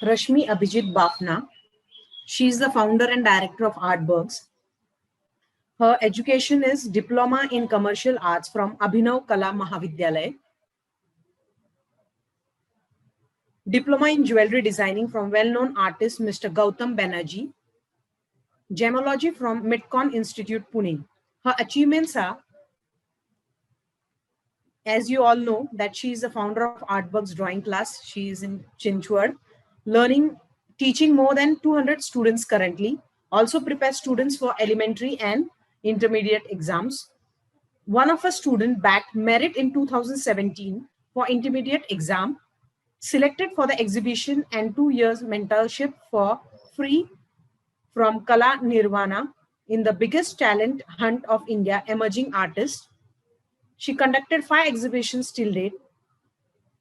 Rashmi Abhijit Bafna. She is the founder and director of Artworks. Her education is Diploma in Commercial Arts from Abhinav Kala Mahavidyalaya, Diploma in Jewelry Designing from well-known artist Mr. Gautam Banerjee, Gemology from Midcon Institute, Pune. Her achievements are, as you all know, that she is the founder of Artworks Drawing Class. She is in Chinchwad, teaching more than 200 students currently. Also prepares students for elementary and intermediate exams. One of her students backed merit in 2017 for intermediate exam, selected for the exhibition and 2 years mentorship for free from Kala Nirvana in the biggest talent hunt of India, Emerging Artist. She conducted 5 exhibitions till date,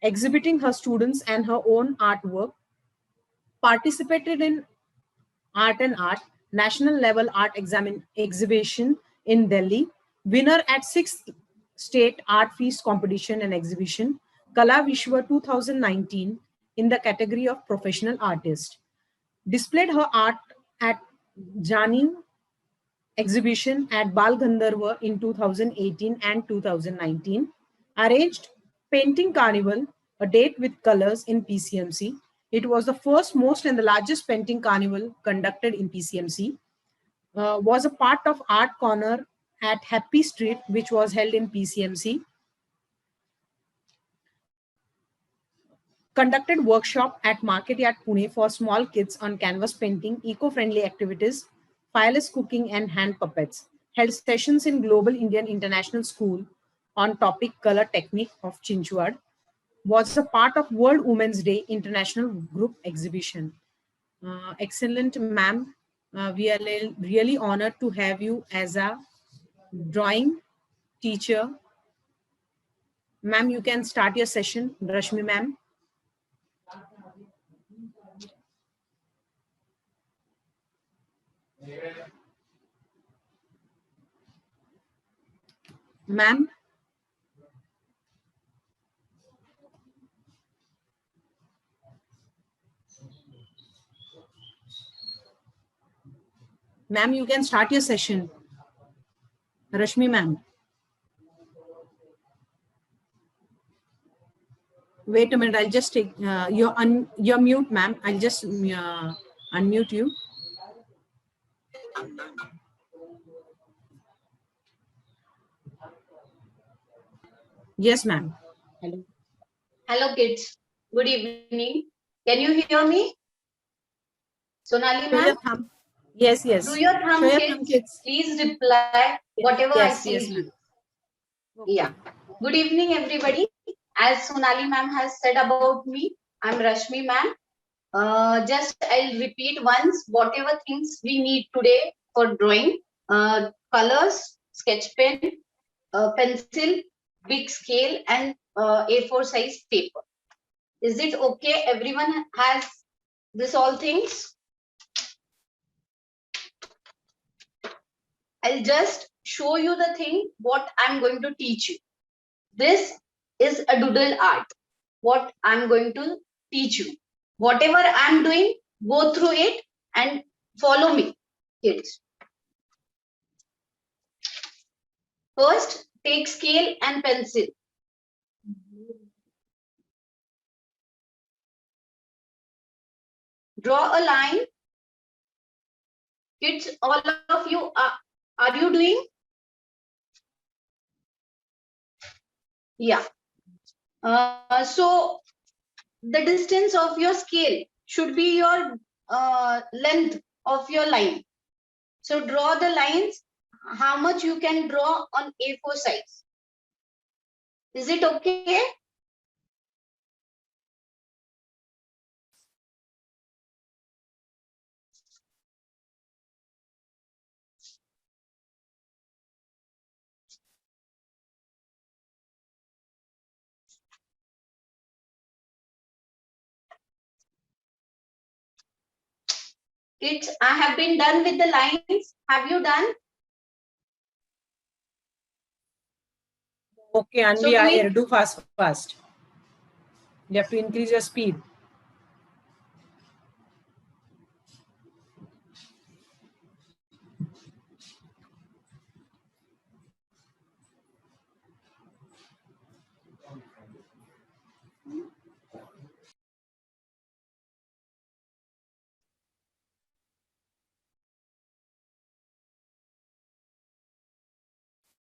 exhibiting her students and her own artwork, participated in Art and Art, national level art exhibition in Delhi, winner at 6th State Art Feast competition and exhibition, Kala Vishwa 2019 in the category of professional artist. Displayed her art at Jani exhibition at Bal Gandharva in 2018 and 2019, arranged Painting Carnival, a date with colors in PCMC. It was the first, most and the largest painting carnival conducted in PCMC. Was a part of Art Corner at Happy Street, which was held in PCMC. Conducted workshop at Market Yard Pune for small kids on canvas painting, eco-friendly activities, fireless cooking and hand puppets. Held sessions in Global Indian International School on topic color technique of Chinchwad. Was a part of World Women's Day International Group Exhibition. Excellent, ma'am. We are really honored to have you as a drawing teacher. Ma'am, you can start your session. Rashmi, ma'am. Ma'am. Ma'am, you can start your session. Rashmi, ma'am. Wait a minute, I'll just take, you're mute, ma'am. I'll just unmute you. Yes, ma'am. Hello. Hello, kids. Good evening. Can you hear me? Sonali, ma'am? Yes, yes. Do your thumb, kids. Please reply whatever yes, I say. Yes, ma'am. Okay. Yeah. Good evening, everybody. As Sonali ma'am has said about me, I'm Rashmi ma'am. Just I'll repeat once whatever things we need today for drawing. Colors, sketch pen, pencil, big scale and A4 size paper. Is it okay? Everyone has this all things? I'll just show you the thing what I'm going to teach you. This is a doodle art. What I'm going to teach you. Whatever I'm doing, go through it and follow me, kids. First, take scale and pencil. Draw a line. Kids, all of you, are you doing? Yeah. So the distance of your scale should be your length of your line. So draw the lines, how much you can draw on A4 size. Is it okay? Kids, I have been done with the lines. Have you done? Okay, Anvi, do fast. You have to increase your speed.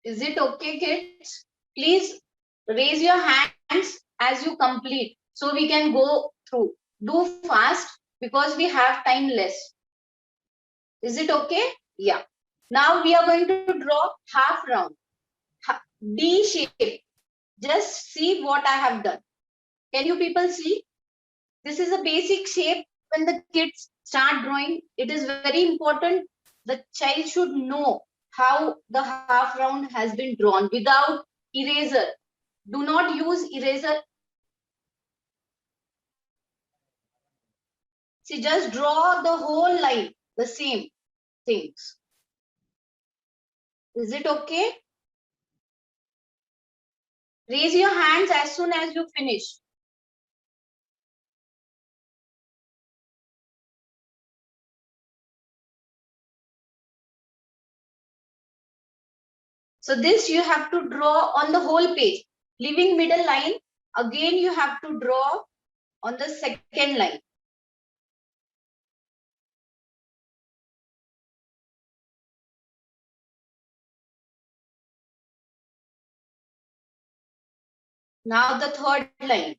Is it okay, kids? Please raise your hands as you complete so we can go through. Do fast because we have time less. Is it okay? Yeah. Now we are going to draw half round. D shape. Just see what I have done. Can you people see? This is a basic shape. When the kids start drawing, it is very important. The child should know how the half round has been drawn without eraser. Do not use eraser. See, just draw the whole line, the same things. Is it okay? Raise your hands as soon as you finish. So this you have to draw on the whole page. Leaving middle line, again you have to draw on the second line. Now the third line.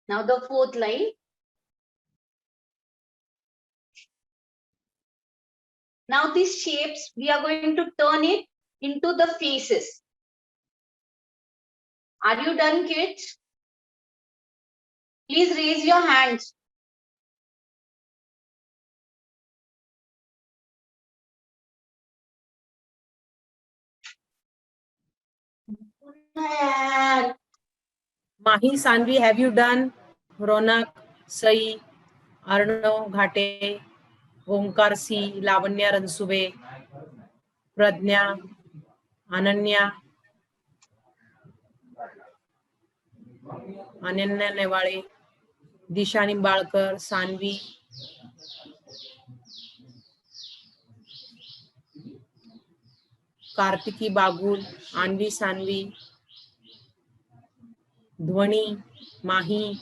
Now the fourth line. Now these shapes, we are going to turn it into the faces. Are you done, kids? Please raise your hands. Mahi, Sanvi, have you done? Ronak, Sai, Arnav, Ghate, Omkar C, Lavanya Ransube, Pradnya, Ananya, Ananya Nevale, Disha Nimbalkar, Sanvi, Kartiki Bagul, Anvi Sanvi, Dhwani, Mahi,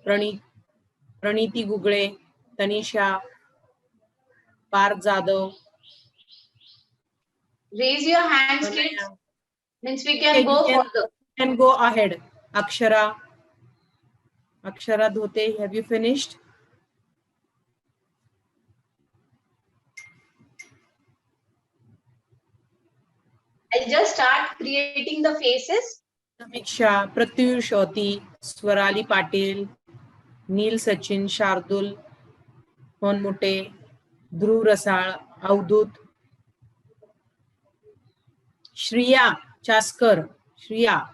Praniti Gugle, Tanisha, Parth Jadhav. Raise your hands, kids. Means we can Okay, go you further. can go ahead. Akshara Dhote, have you finished? I'll just start creating the faces. Samiksha, Pratyush Oti, Swarali Patil, Neil Sachin, Shardul, Honmute, Dhruv Rasal, Avdut, Shriya Chaskar, Shriya,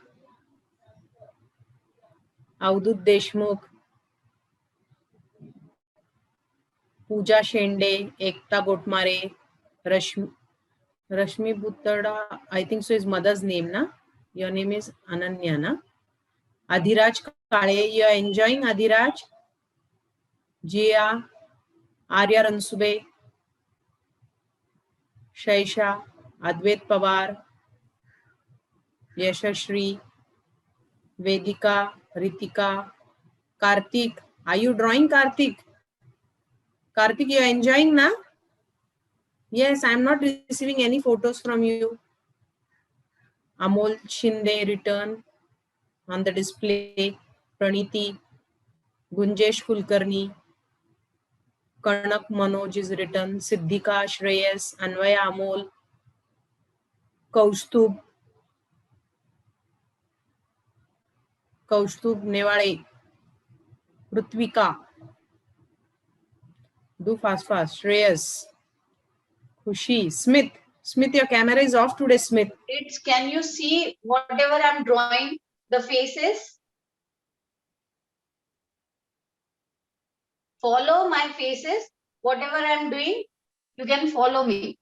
Avdut Deshmukh, Pooja Shende, Ekta Gotmare, Rashmi Buttada, I think so his mother's name, na? Your name is Ananya, na? Adhiraj Kale, you are enjoying Adhiraj? Jia, Arya Ransube, Shaisha, Advait Pawar, Yashashri, Vedika, Ritika, Karthik. Are you drawing, Karthik? Karthik, you are enjoying, na? Yes, I am not receiving any photos from you. Amol Shinde return on the display. Praniti, Gunjesh Kulkarni, Karnak Manoj is written. Siddhika Shreyas, Anvaya Amol, Kaustubh Nevale, Rutvika. Do fast. Shreyas, Khushi, Smith. Smith, your camera is off today, Smith. Kids, can you see whatever I'm drawing? The faces? Follow my faces. Whatever I'm doing, you can follow me.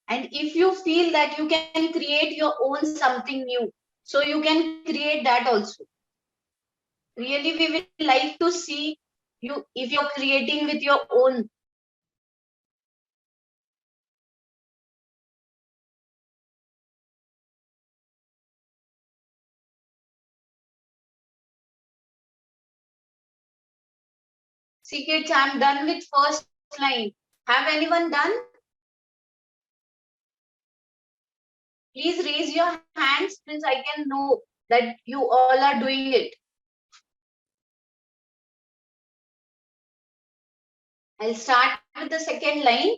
And if you feel that you can create your own something new, so you can create that also. Really, we will like to see you if you're creating with your own. See kids, I'm done with first line. Have anyone done? Please raise your hands since I can know that you all are doing it. I'll start with the second line.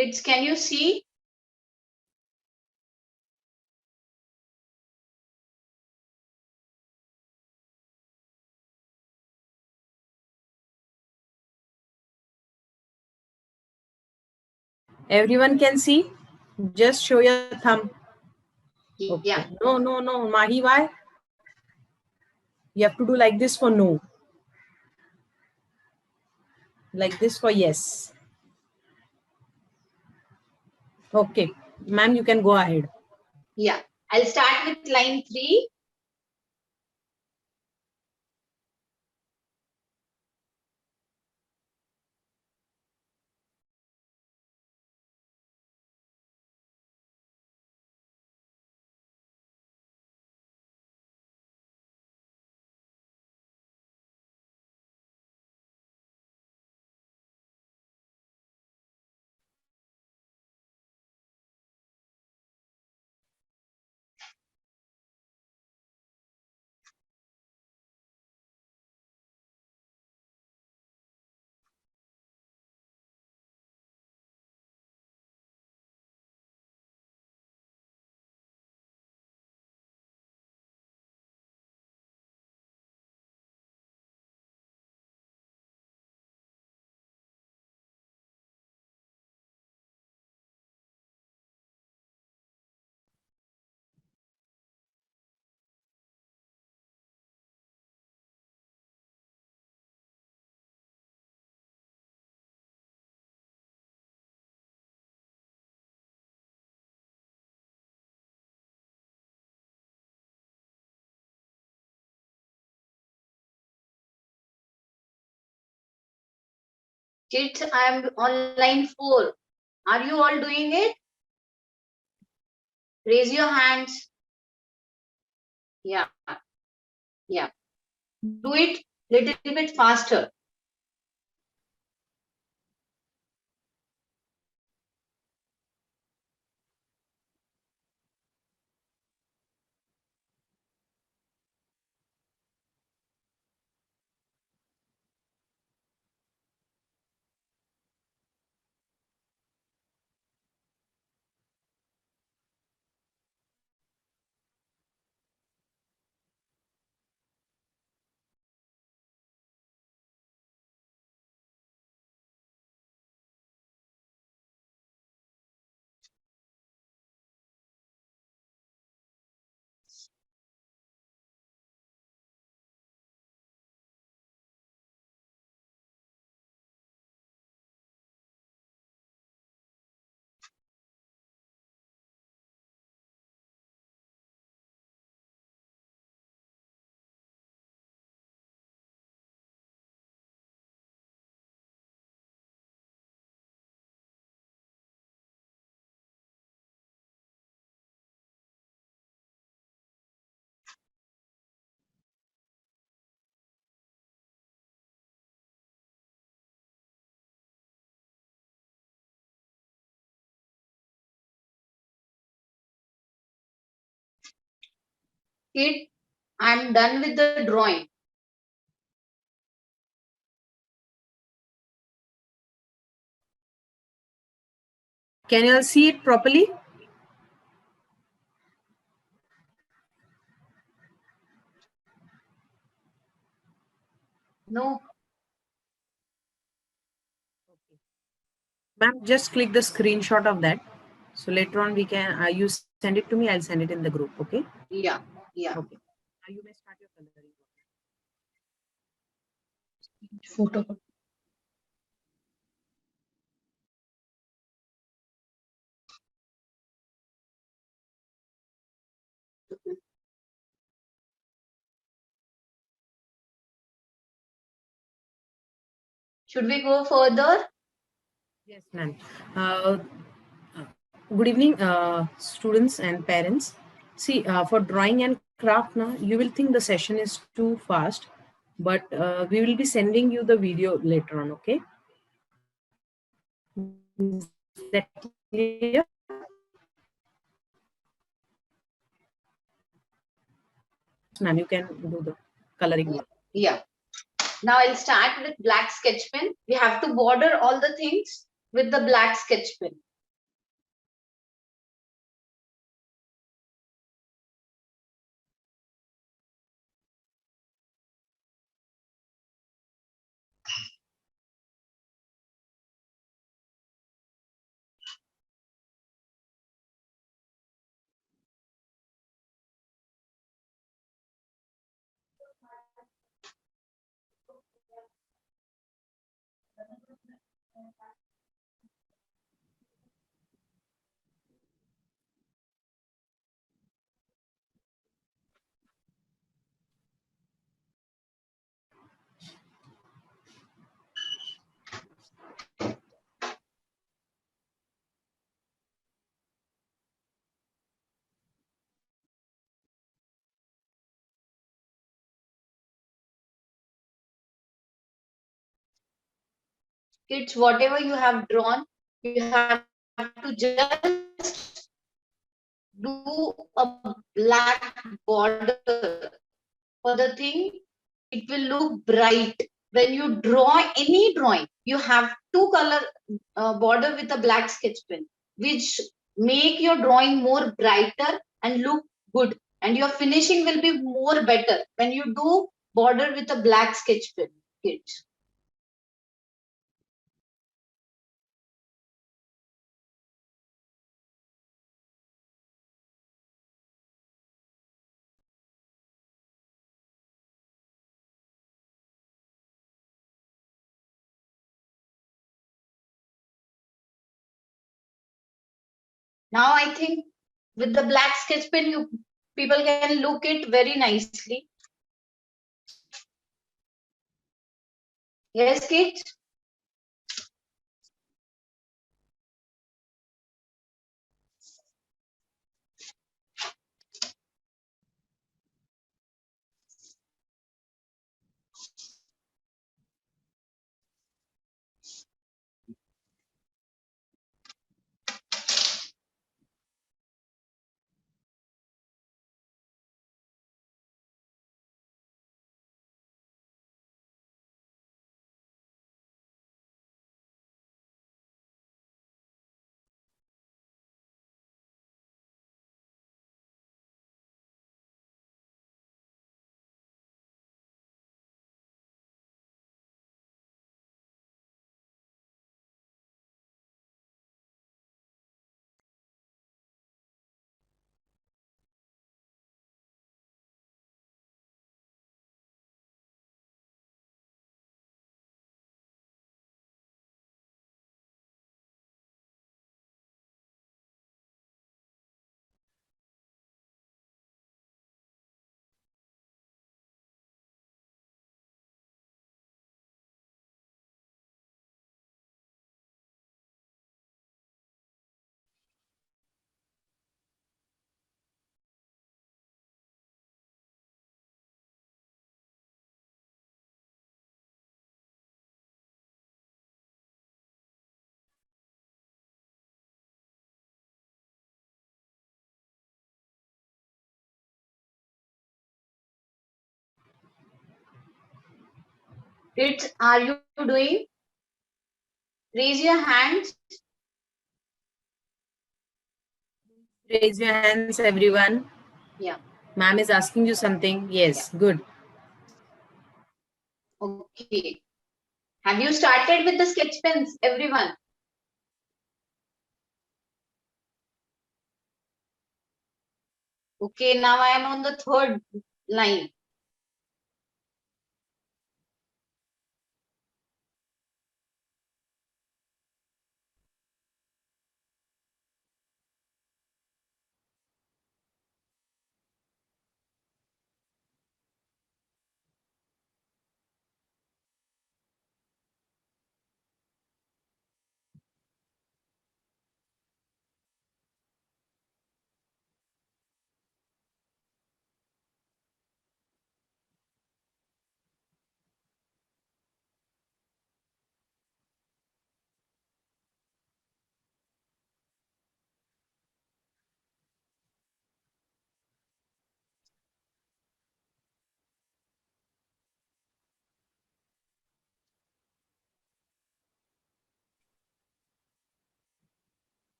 Kids, can you see? Everyone can see? Just show your thumb. Yeah. Okay. No. Mahi, why? You have to do like this for no. Like this for yes. Okay. Ma'am, you can go ahead. Yeah. I'll start with line 3. Kids, I'm on line 4. Are you all doing it? Raise your hands. Yeah. Yeah. Do it little bit faster. Kid, I'm done with the drawing. Can you all see it properly? No. Ma'am, just click the screenshot of that. So later on we can, you send it to me, I'll send it in the group, okay? Yeah. Okay. Now you may start your coloring. Photo. Should we go further? Yes, ma'am. Good evening, students and parents. See, for drawing and craft now, you will think the session is too fast, but we will be sending you the video later on, okay? Is that clear? Ma'am, you can do the coloring work. Yeah. Now I'll start with black sketch pen. We have to border all the things with the black sketch pen. Kids, whatever you have drawn, you have to just do a black border for the thing. It will look bright. When you draw any drawing, you have to color border with a black sketch pen, which make your drawing more brighter and look good. And your finishing will be more better when you do border with a black sketch pen, kids. Now I think with the black sketch pen, you people can look it very nicely. Yes, kids. Kids, are you doing? Raise your hands. Raise your hands, everyone. Yeah. Ma'am is asking you something. Yes, good. Okay. Have you started with the sketch pens, everyone? Okay, now I am on the third line.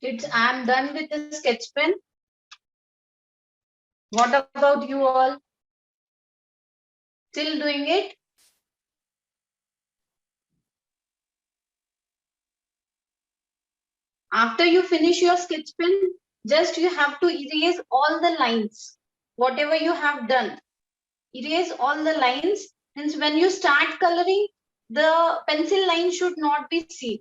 Kids, I am done with the sketch pen. What about you all? Still doing it? After you finish your sketch pen, just you have to erase all the lines. Whatever you have done, erase all the lines. Means when you start coloring, the pencil line should not be seen.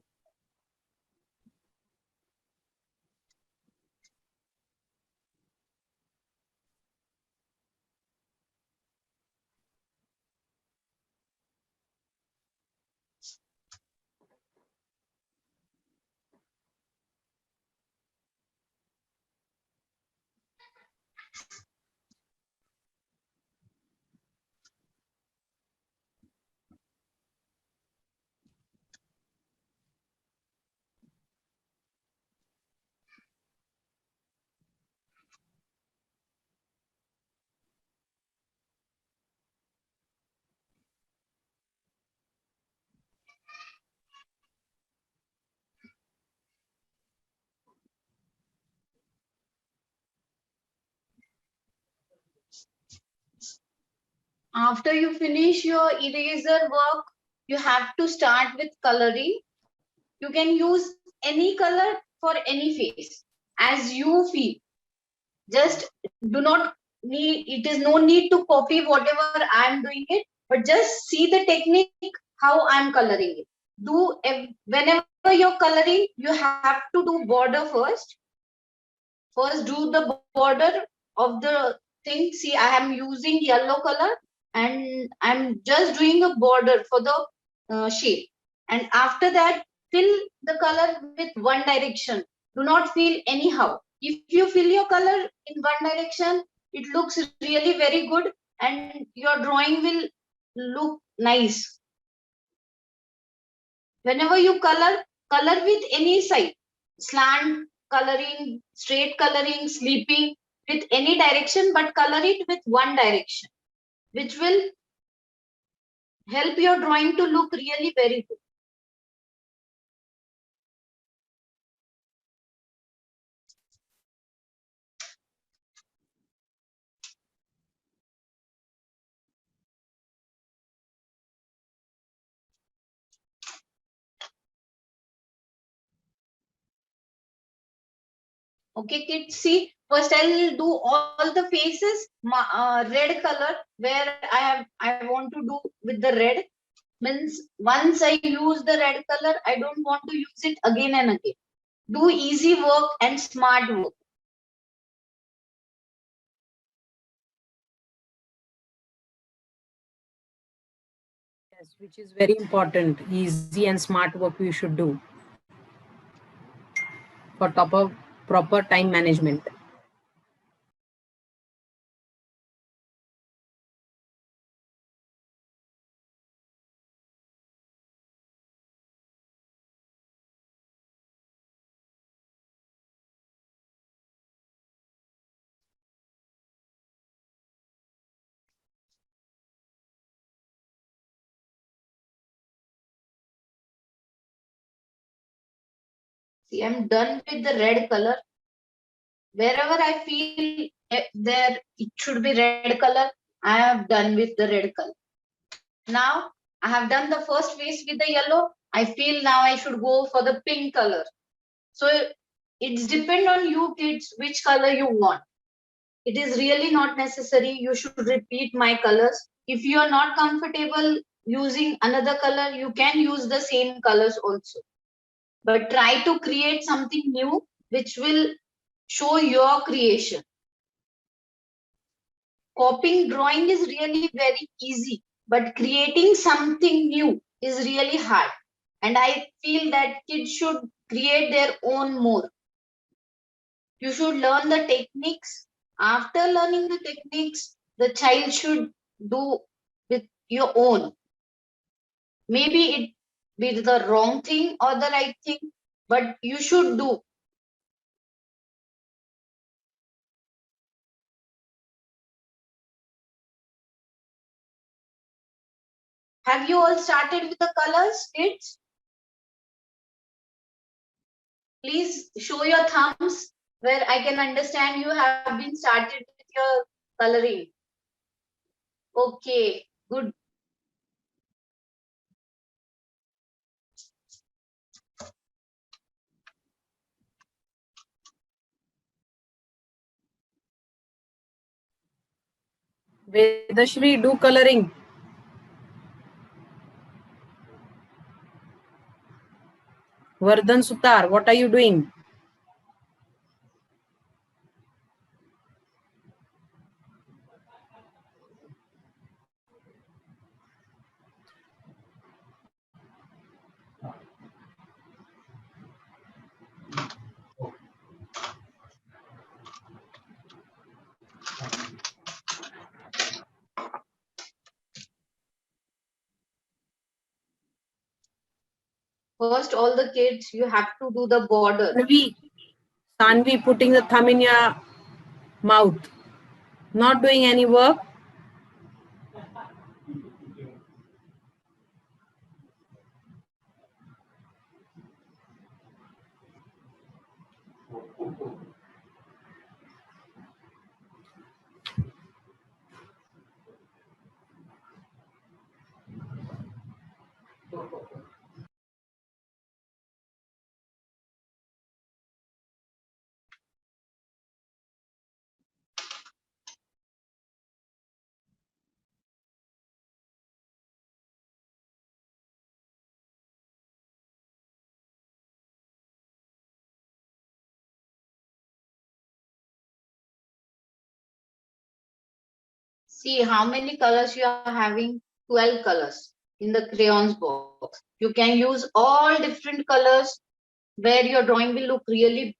After you finish your eraser work, you have to start with coloring. You can use any color for any face as you feel. Just do not need, it is no need to copy whatever I am doing it, but just see the technique how I am coloring it. whenever you're coloring, you have to do border first. First, do the border of the thing. See, I am using yellow color and I'm just doing a border for the shape. And after that, fill the color with one direction. Do not fill anyhow. If you fill your color in one direction, it looks really very good and your drawing will look nice. Whenever you color, color with any side, slant coloring, straight coloring, sleeping, with any direction, but color it with one direction, which will help your drawing to look really very good. Okay, kids, see, first I'll do all the faces, red color, where I want to do with the red. Means once I use the red color, I don't want to use it again and again. Do easy work and smart work. Yes, which is very important. Easy and smart work we should do for proper time management. See, I'm done with the red color. Wherever I feel there it should be red color, I have done with the red color. Now I have done the first face with the yellow. I feel now I should go for the pink color. So it's depend on you kids which color you want. It is really not necessary you should repeat my colors. If you are not comfortable using another color, you can use the same colors also. But try to create something new which will show your creation. Copying drawing is really very easy, but creating something new is really hard. And I feel that kids should create their own more. You should learn the techniques. After learning the techniques, the child should do with your own. Maybe it be the wrong thing or the right thing, but you should do. Have you all started with the colors, kids? Please show your thumbs where I can understand you have been started with your coloring. Okay, good. Vedashri, do coloring. Vardhan Sutar, what are you doing? First, all the kids, you have to do the border. Sanvi putting the thumb in your mouth. Not doing any work. See how many colors you are having. 12 colors in the crayons box. You can use all different colors where your drawing will look really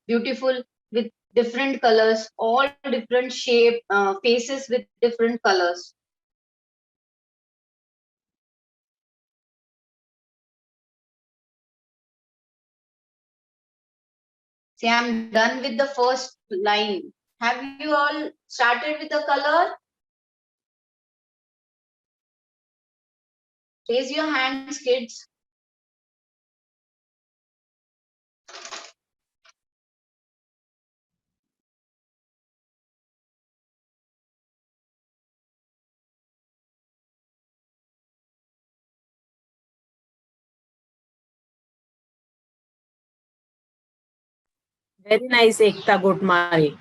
beautiful with different colors, all different shape, faces with different colors. See, I'm done with the first line. Have you all started with the color? Raise your hands, kids. Very nice, Ekta Gotmare.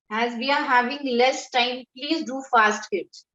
As we are having less time, please do fast, kids.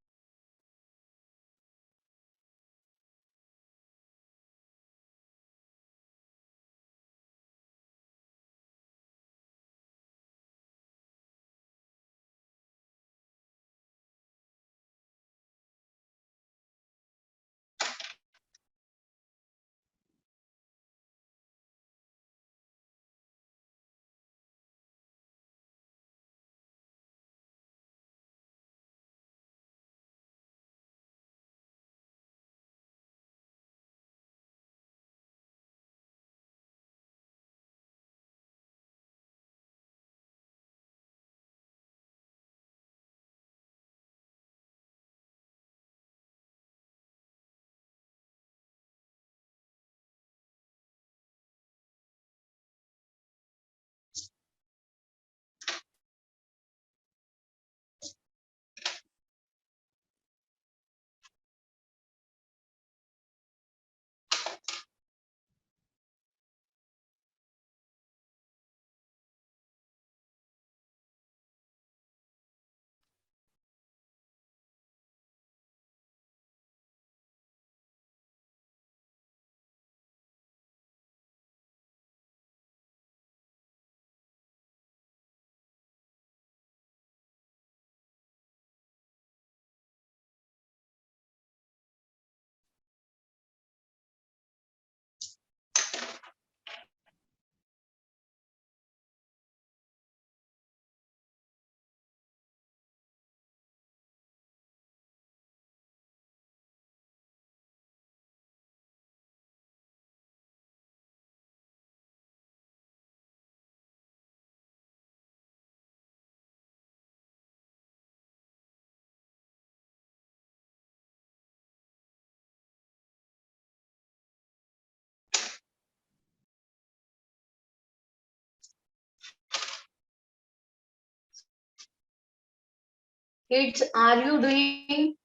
Kids, are you doing?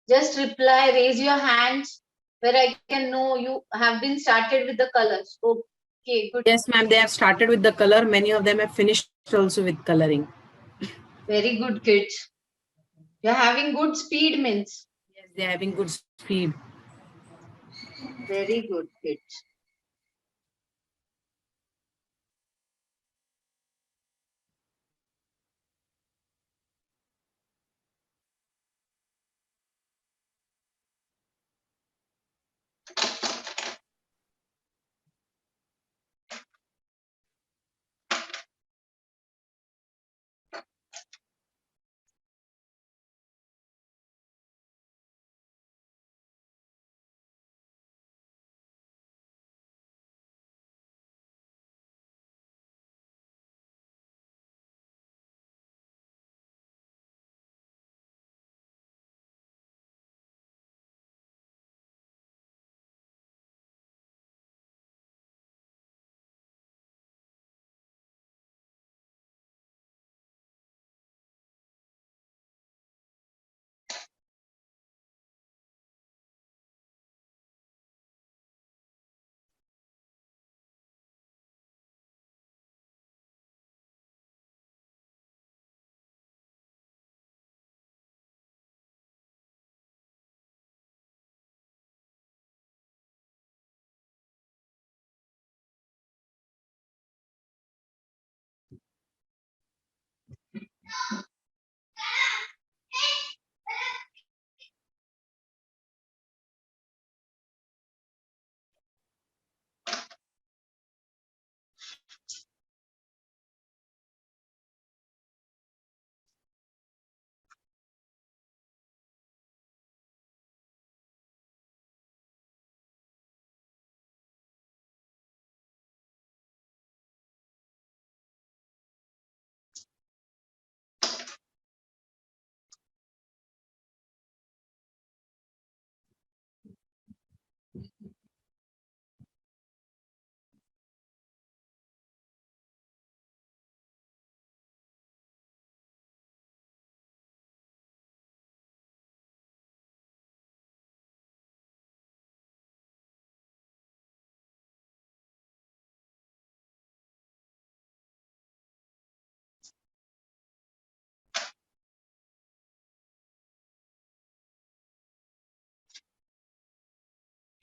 Just reply, raise your hands where I can know you have been started with the colors. Okay, good. Yes, ma'am. They have started with the color. Many of them have finished also with coloring. Very good, kids. You're having good speed, means. Yes, they are having good speed. Very good, kids.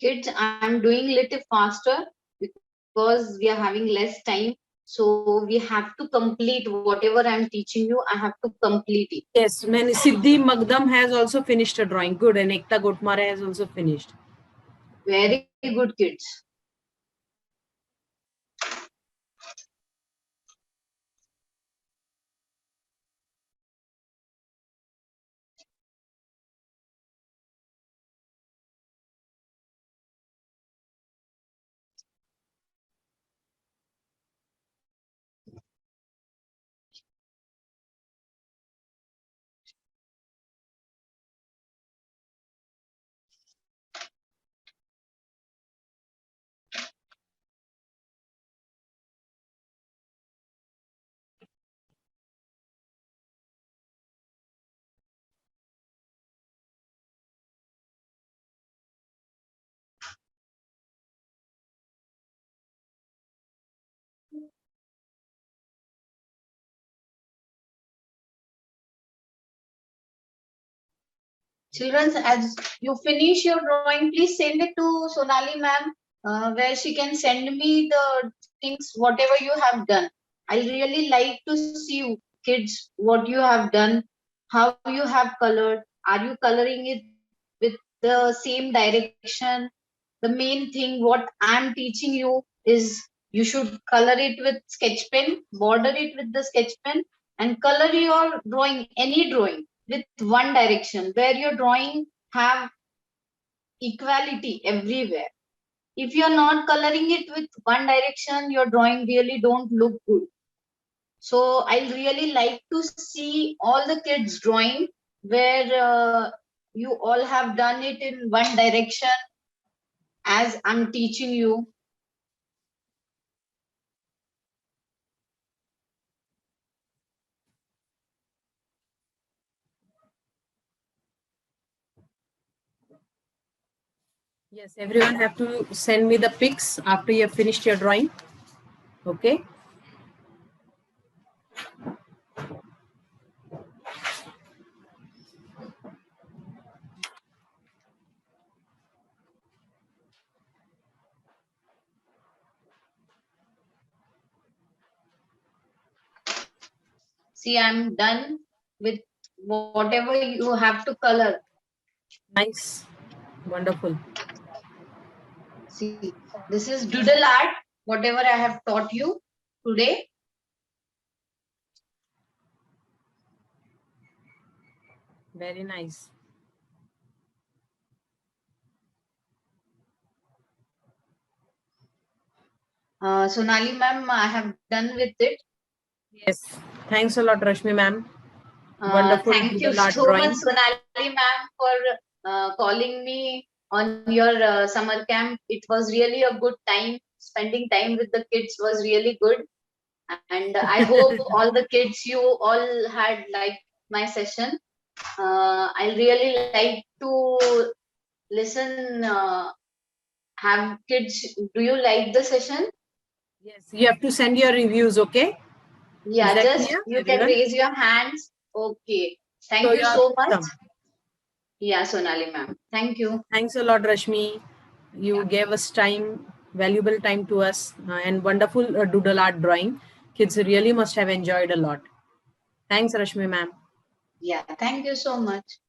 Kids, I'm doing little faster because we are having less time. So we have to complete whatever I'm teaching you. I have to complete it. Yes, many Siddhi Magdam has also finished a drawing. Good, and Ekta Gotmare has also finished. Very good, kids. Children, as you finish your drawing, please send it to Sonali ma'am, where she can send me the things, whatever you have done. I really like to see you, kids, what you have done, how you have colored. Are you coloring it with the same direction? The main thing, what I'm teaching you is you should color it with sketch pen, border it with the sketch pen, and color your drawing, any drawing, with one direction where your drawing have equality everywhere. If you're not coloring it with one direction, your drawing really don't look good. So I really like to see all the kids drawing where you all have done it in one direction as I'm teaching you. Yes, everyone have to send me the pics after you have finished your drawing. Okay. See, I'm done with whatever you have to color. Nice. Wonderful. See, this is doodle art, whatever I have taught you today. Very nice. Sonali ma'am, I have done with it. Yes. Thanks a lot, Rashmi ma'am. Wonderful Thank you doodle art so drawing. much, Sonali ma'am, for calling me on your summer camp. It was really a good time. Spending time with the kids was really good. And I hope all the kids, you all had liked my session. I really like to listen. Have kids, do you like the session? Yes, you have to send your reviews, okay? Yeah, Is that just clear, you can everyone? raise your hands. Okay. Thank So you you are so much. welcome. Yeah, Sonali ma'am. Thank you. Thanks a lot, Rashmi. You gave us time, valuable time to us, and wonderful doodle art drawing. Kids really must have enjoyed a lot. Thanks, Rashmi ma'am. Yeah, thank you so much.